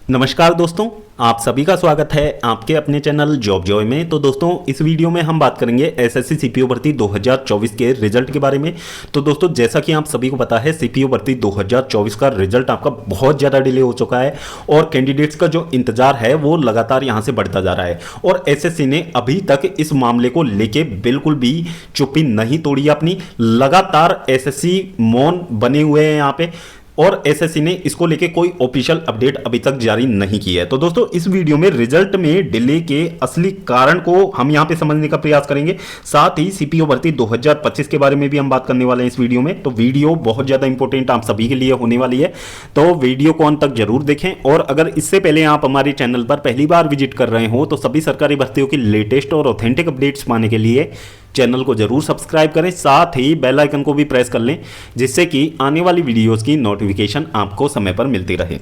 नमस्कार दोस्तों, आप सभी का स्वागत है आपके अपने चैनल जॉब जॉय में। तो दोस्तों, इस वीडियो में हम बात करेंगे एसएससी सीपीओ भर्ती 2024 के रिजल्ट के बारे में। तो दोस्तों, जैसा कि आप सभी को पता है, सीपीओ भर्ती 2024 का रिजल्ट आपका बहुत ज़्यादा डिले हो चुका है और कैंडिडेट्स का जो इंतजार है वो लगातार यहाँ से बढ़ता जा रहा है। और एसएससी ने अभी तक इस मामले को लेके बिल्कुल भी चुप्पी नहीं तोड़ी अपनी। लगातार एसएससी मौन बने हुए हैं यहाँ पे और एसएससी ने इसको लेके कोई ऑफिशियल अपडेट अभी तक जारी नहीं की है। तो दोस्तों, इस वीडियो में रिजल्ट में डिले के असली कारण को हम यहां पे समझने का प्रयास करेंगे। साथ ही सीपीओ भर्ती 2025 के बारे में भी हम बात करने वाले हैं इस वीडियो में। तो वीडियो बहुत ज्यादा इंपॉर्टेंट आप सभी के लिए होने वाली है, तो वीडियो को अंत तक जरूर देखें। और अगर इससे पहले आप हमारे चैनल पर पहली बार विजिट कर रहे हो तो सभी सरकारी भर्तियों की लेटेस्ट और ऑथेंटिक अपडेट्स पाने के लिए चैनल को जरूर सब्सक्राइब करें। साथ ही बेल आइकन को भी प्रेस कर लें, जिससे कि आने वाली वीडियोस की नोटिफिकेशन आपको समय पर मिलती रहे।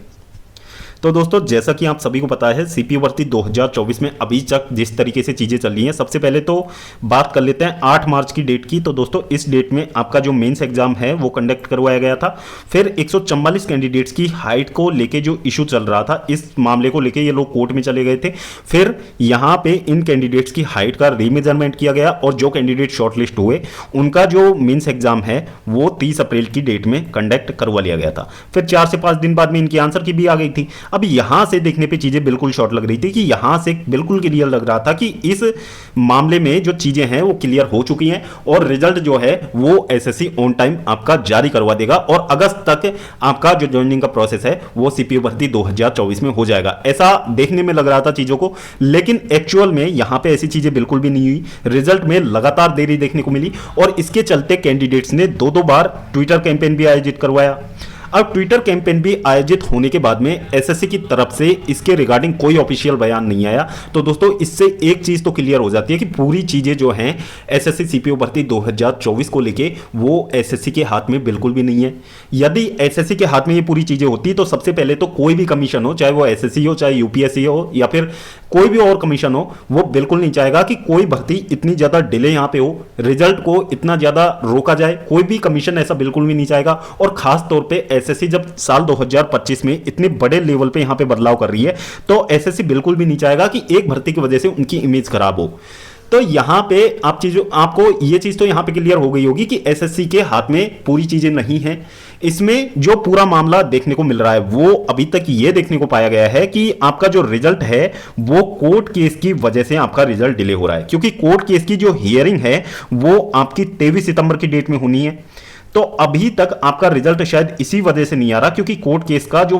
तो दोस्तों, जैसा कि आप सभी को पता है, सीपीओ भर्ती 2024 में अभी तक जिस तरीके से चीज़ें चल रही हैं, सबसे पहले तो बात कर लेते हैं 8 मार्च की डेट की। तो दोस्तों, इस डेट में आपका जो मेंस एग्जाम है वो कंडक्ट करवाया गया था। फिर 144 कैंडिडेट्स की हाइट को लेके जो इशू चल रहा था, इस मामले को लेके ये लोग कोर्ट में चले गए थे। फिर यहाँ पे इन कैंडिडेट्स की हाइट का रीमेजरमेंट किया गया और जो कैंडिडेट शॉर्टलिस्ट हुए उनका जो मेंस एग्जाम है वो 30 अप्रैल की डेट में कंडक्ट करवा लिया गया था। फिर 4 से 5 दिन बाद में इनकी आंसर की भी आ गई थी। अब यहां से देखने पे चीजें बिल्कुल शॉर्ट लग रही थी कि यहां से बिल्कुल क्लियर लग रहा था कि इस मामले में जो चीजें हैं वो क्लियर हो चुकी हैं और रिजल्ट जो है वो एसएससी ऑन टाइम आपका जारी करवा देगा और अगस्त तक आपका जो ज्वाइनिंग का प्रोसेस है वो सीपीओ भर्ती 2024 में हो जाएगा। ऐसा देखने में लग रहा था चीजों को, लेकिन एक्चुअल में यहां पे ऐसी चीजें बिल्कुल भी नहीं हुई। रिजल्ट में लगातार देरी देखने को मिली और इसके चलते कैंडिडेट्स ने 2-2 बार ट्विटर कैंपेन भी आयोजित करवाया। अब ट्विटर कैंपेन भी आयोजित होने के बाद में एसएससी की तरफ से इसके रिगार्डिंग कोई ऑफिशियल बयान नहीं आया। तो दोस्तों, इससे एक चीज तो क्लियर हो जाती है कि पूरी चीजें जो हैं एसएससी सीपीओ भर्ती 2024 को लेके वो एसएससी के हाथ में बिल्कुल भी नहीं है। यदि एसएससी के हाथ में ये पूरी चीजें होती तो सबसे पहले तो कोई भी कमीशन हो, चाहे वो एसएससी हो, चाहे यूपीएससी हो या फिर कोई भी और कमीशन हो, वो बिल्कुल नहीं चाहेगा कि कोई भर्ती इतनी ज्यादा डिले यहां पे हो, रिजल्ट को इतना ज्यादा रोका जाए। कोई भी कमीशन ऐसा बिल्कुल भी नहीं चाहेगा। और खास तौर पे एसएससी जब साल 2025 में इतने बड़े लेवल पे यहां पे बदलाव कर रही है तो एसएससी बिल्कुल भी नहीं चाहेगा कि एक भर्ती की वजह से उनकी इमेज खराब हो। तो यहां पे आपको ये चीज तो यहां पे क्लियर हो गई होगी कि एसएससी के हाथ में पूरी चीजें नहीं है। इसमें जो पूरा मामला देखने को मिल रहा है वो अभी तक ये देखने को पाया गया है कि आपका जो रिजल्ट है वो कोर्ट केस की वजह से आपका रिजल्ट डिले हो रहा है, क्योंकि कोर्ट केस की जो हियरिंग है वो आपकी 23 सितंबर की डेट में होनी है। तो अभी तक आपका रिजल्ट शायद इसी वजह से नहीं आ रहा, क्योंकि कोर्ट केस का जो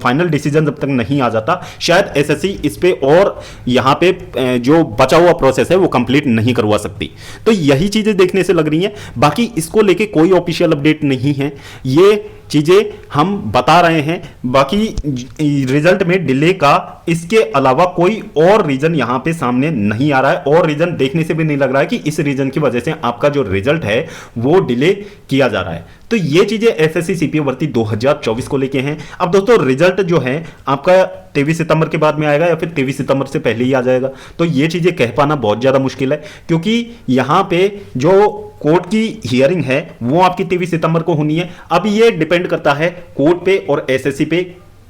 फाइनल डिसीजन जब तक नहीं आ जाता शायद एसएससी इस पे और यहां पे जो बचा हुआ प्रोसेस है वो कंप्लीट नहीं करवा सकती। तो यही चीजें देखने से लग रही हैं। बाकी इसको लेके कोई ऑफिशियल अपडेट नहीं है, ये चीजें हम बता रहे हैं। बाकी रिजल्ट में डिले का इसके अलावा कोई और रीजन यहां पे सामने नहीं आ रहा है और रीजन देखने से भी नहीं लग रहा है कि इस रीजन की वजह से आपका जो रिजल्ट है वो डिले किया जा रहा है। तो ये चीजें एसएससी सीपीओ भर्ती 2024 को लेके हैं। अब दोस्तों, रिजल्ट जो है आपका 23 सितंबर के बाद में आएगा या फिर 23 सितंबर से पहले ही आ जाएगा, तो ये चीजें कह पाना बहुत ज्यादा मुश्किल है, क्योंकि यहां पे जो कोर्ट की हियरिंग है वो आपकी 23 सितंबर को होनी है। अब ये डिपेंड करता है कोर्ट पे और एसएससी पे।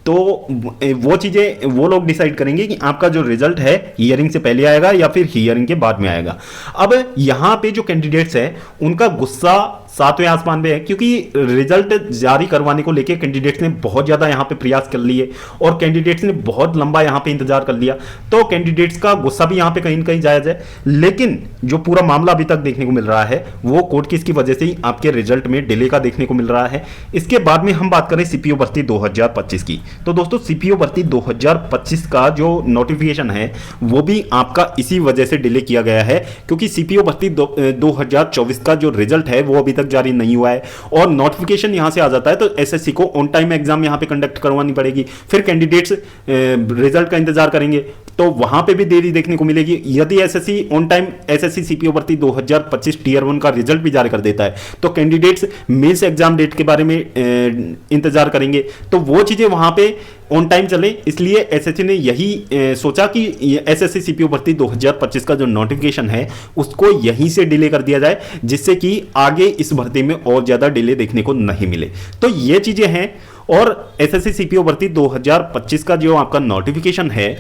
तो वो चीजें वो लोग डिसाइड करेंगे कि आपका जो रिजल्ट है हियरिंग से पहले आएगा या फिर हियरिंग के बाद में आएगा। अब यहां पे जो कैंडिडेट्स हैं उनका गुस्सा 7वें आसमान पे है, क्योंकि रिजल्ट जारी करवाने को लेके कैंडिडेट्स ने बहुत ज्यादा यहां पे प्रयास कर लिए और कैंडिडेट्स ने बहुत लंबा यहां पे इंतजार कर लिया। तो कैंडिडेट्स का गुस्सा भी यहां पे कहीं ना कहीं जायज है, लेकिन जो पूरा मामला अभी तक देखने को मिल रहा है वो कोर्ट केस की वजह से ही आपके रिजल्ट में डिले का देखने को मिल रहा है। इसके बाद में हम बात करें सीपीओ भर्ती 2025 की। तो दोस्तों, सीपीओ भर्ती 2025 का जो नोटिफिकेशन है वो भी आपका इसी वजह से डिले किया गया है, क्योंकि सीपीओ भर्ती 2024 का जो रिजल्ट है वो अभी तक जारी नहीं हुआ है और नोटिफिकेशन यहां से आ जाता है तो एसएससी को ऑन टाइम एग्जाम यहां पे कंडक्ट करवानी पड़ेगी। फिर कैंडिडेट्स रिजल्ट का इंतजार करेंगे तो वहां पे भी देरी देखने को मिलेगी। यदि SSC on time SSC CPO भर्ती 2025 टीयर 1 का रिजल्ट भी जारी कर देता है तो कैंडिडेट्स मेंस एग्जाम डेट के बारे में इंतजार करेंगे, तो वो चीजें वहां पे ऑन टाइम चले। इसलिए एसएससी ने यही सोचा कि एसएससी सीपीओ भर्ती 2025 का जो नोटिफिकेशन है उसको यहीं से डिले कर दिया जाए, जिससे कि आगे इस भर्ती में और ज्यादा डिले देखने को नहीं मिले। तो ये चीजें हैं और एसएससी सीपीओ भर्ती 2025 का जो आपका नोटिफिकेशन है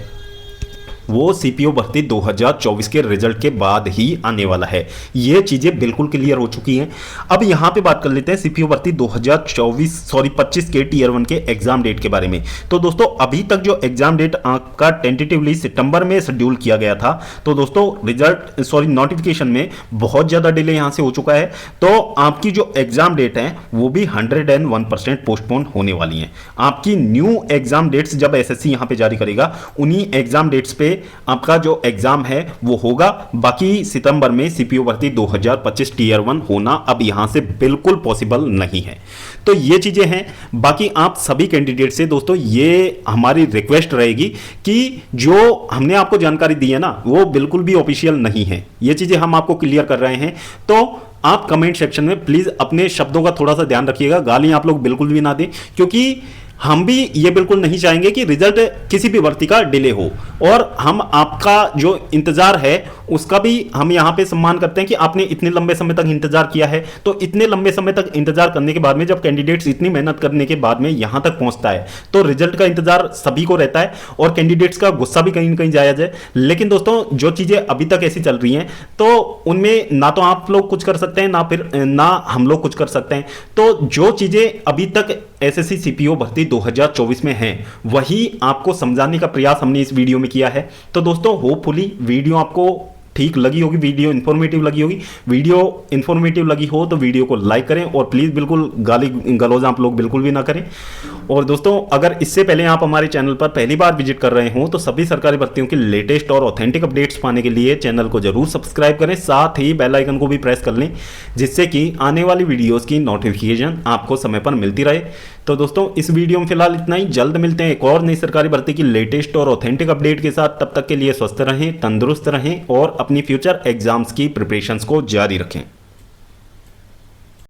वो सीपीओ भर्ती 2024 के रिजल्ट के बाद ही आने वाला है। ये चीजें बिल्कुल क्लियर हो चुकी हैं। अब यहां पे बात कर लेते हैं सीपीओ भर्ती 25 के टीयर 1 के एग्जाम डेट के बारे में। तो दोस्तों अभी तक जो एग्जाम डेट आपका टेंटेटिवली सितंबर में शेड्यूल किया गया था, तो दोस्तों नोटिफिकेशन में बहुत ज्यादा डिले यहां से हो चुका है। तो आपकी जो एग्जाम डेट है वो भी 101% पोस्टपोन होने वाली है। आपकी न्यू एग्जाम डेट्स जब एसएससी यहां पे जारी करेगा, उन्हीं एग्जाम डेट्स पे आपका जो एग्जाम है वो होगा। बाकी सितंबर में सीपीओ भर्ती 2025 टीयर 1 होना अब यहां से बिल्कुल पॉसिबल नहीं है। तो ये चीजें हैं। बाकी आप सभी कैंडिडेट से दोस्तों ये हमारी रिक्वेस्ट रहेगी कि जो हमने आपको जानकारी दी है ना, वो बिल्कुल भी ऑफिशियल नहीं है। ये चीजें हम आपको क्लियर कर रहे हैं। तो आप कमेंट सेक्शन में प्लीज अपने शब्दों का थोड़ा सा ध्यान रखिएगा, गाली आप लोग बिल्कुल भी ना दें, क्योंकि हम भी ये बिल्कुल नहीं चाहेंगे कि रिजल्ट किसी भी भर्ती का डिले हो। और हम आपका जो इंतजार है उसका भी हम यहां पे सम्मान करते हैं कि आपने इतने लंबे समय तक इंतजार किया है। तो इतने लंबे समय तक इंतजार करने के बाद में जब कैंडिडेट्स इतनी मेहनत करने के बाद में यहां तक पहुंचता है, तो रिजल्ट का इंतजार सभी को रहता है और कैंडिडेट्स का गुस्सा भी कहीं ना कहीं जायज है। लेकिन दोस्तों जो चीजें अभी तक ऐसी चल रही हैं, तो उनमें ना तो आप लोग कुछ कर सकते हैं, ना हम लोग कुछ कर सकते हैं। तो जो चीजें अभी तक एसएससी सीपीओ भर्ती 2024 में हैं, वही आपको समझाने का प्रयास हमने इस वीडियो में किया है। तो दोस्तों होपफुली वीडियो आपको ठीक लगी होगी, वीडियो इंफॉर्मेटिव लगी होगी। वीडियो इंफॉर्मेटिव लगी हो तो वीडियो को लाइक करें और प्लीज बिल्कुल गाली गलौज आप लोग बिल्कुल भी ना करें। और दोस्तों अगर इससे पहले आप हमारे चैनल पर पहली बार विजिट कर रहे हो तो सभी सरकारी भर्तियों की लेटेस्ट और ऑथेंटिक अपडेट्स पाने के लिए चैनल को जरूर सब्सक्राइब करें, साथ ही बेल आइकन को भी प्रेस कर लें, जिससे कि आने वाली वीडियोस की नोटिफिकेशन आपको समय पर मिलती रहे। तो दोस्तों इस वीडियो में फिलहाल इतना ही। जल्द मिलते हैं एक और नई सरकारी भर्ती की लेटेस्ट और ऑथेंटिक अपडेट के साथ। तब तक के लिए स्वस्थ रहें, तंदुरुस्त रहें और अपनी फ्यूचर एग्जाम्स की प्रिपरेशंस को जारी रखें।